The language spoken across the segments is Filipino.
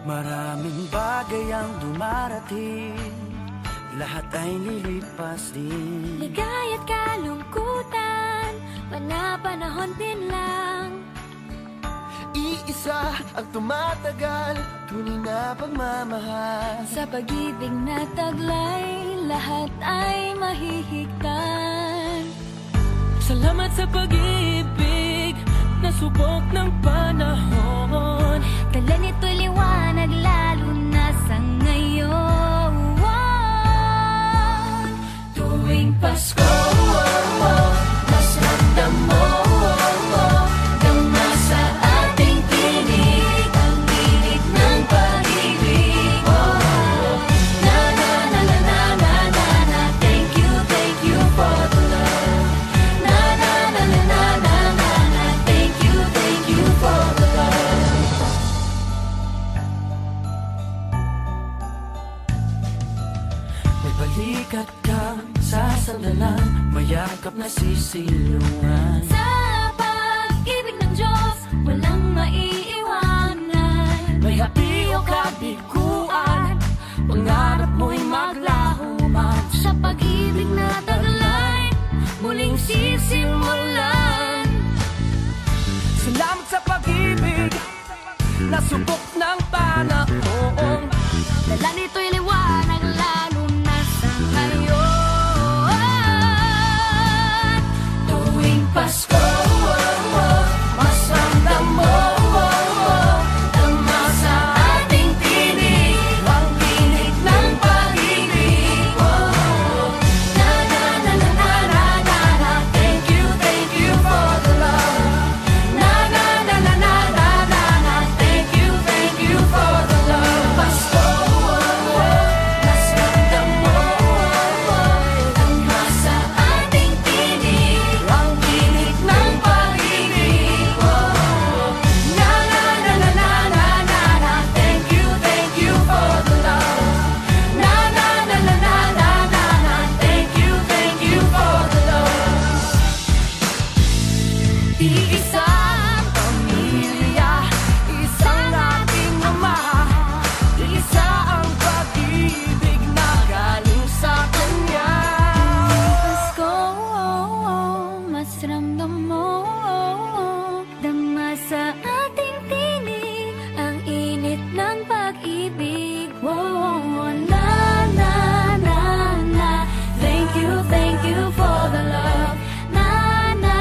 Maraming bagay ang dumarating, lahat ay lilipas din. Ligaya't kalungkutan, panahon din lang. Iisa ang tumatagal, tunay na pagmamahal. Sa pag-ibig na taglay, lahat ay mahihigtan. Salamat sa pag-ibig na subok ng panahon. Dala nito'y liwanag lalo na sa ngayon. Tuwing Pasko, mas ramdam mo, dama sa ating tinig ang init ng pag-ibig. Na na na na na na na na, thank you for the love. Na na na na na na na na, thank you for the love. May balikat kang sasandalan, mayakap na sisilungan. Sa pag-ibig ng Diyos, walang maiiwanan. May hapi o kabiguan, pangarap mo'y maglaho man. Sa pag-ibig na taglay, muling sisimulan. Salamat sa pag-ibig na subok ng panahon. Dala nito'y liwanag lalo na sa ngayon. Tuwing Pasko, mas ramdam mo, dama sa ating tinig ang init ng pag-ibig. Na na na na na na na na, thank you for the love. Na na na na na na na na, thank you for the love. Pasko, mas ramdam mo, dama sa ating tinig ang init ng pag-ibig. Na na na na na na na na, thank you for the love. Na na na na na na na na, thank you for the love. Iisang pamilya, isang ating ama, isa ang pag-ibig na galing sa Kanya. Pasko, mas ramdam mo, dama sa ating tinig ang init ng pag-ibig. Na na na na, thank you for the love. Na na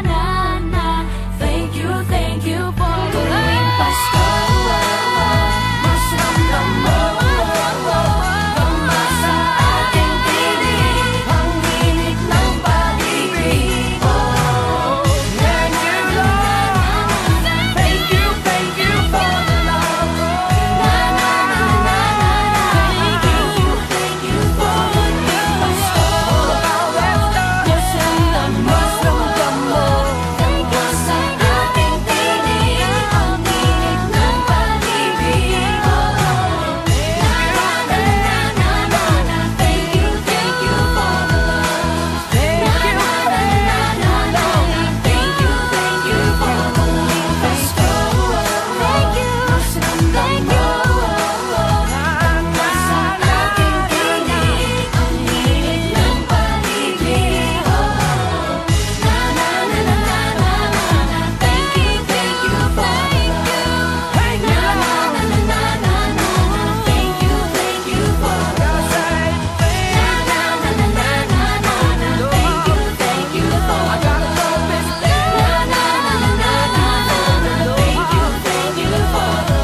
na na, thank you for the love. Tuwing Pasko, mas ramdam mo, dama sa ating tinig ang init ng pag-ibig. Na na na na, thank you for the love. Na na na na na, thank you for the love. Pasko, mas ramdam mo, dama sa ating tinig ang init ng pag-ibig. Na na na na na, thank you for the love. Na na na na na na, thank you for the love. Pasko, thank you, mas ramdam mo, dama sa ating tinig ang init ng pag-ibig. Na na na na na na na, thank you for the love. Na na na na na na na, thank you for the love. Na na na na na na na, thank you for the love. Na na na na na na na, thank you for the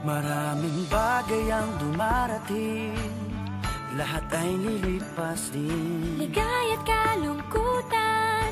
Maraming bagay ang dumarating, lahat ay lilipas din. Ligaya't kalungkutan,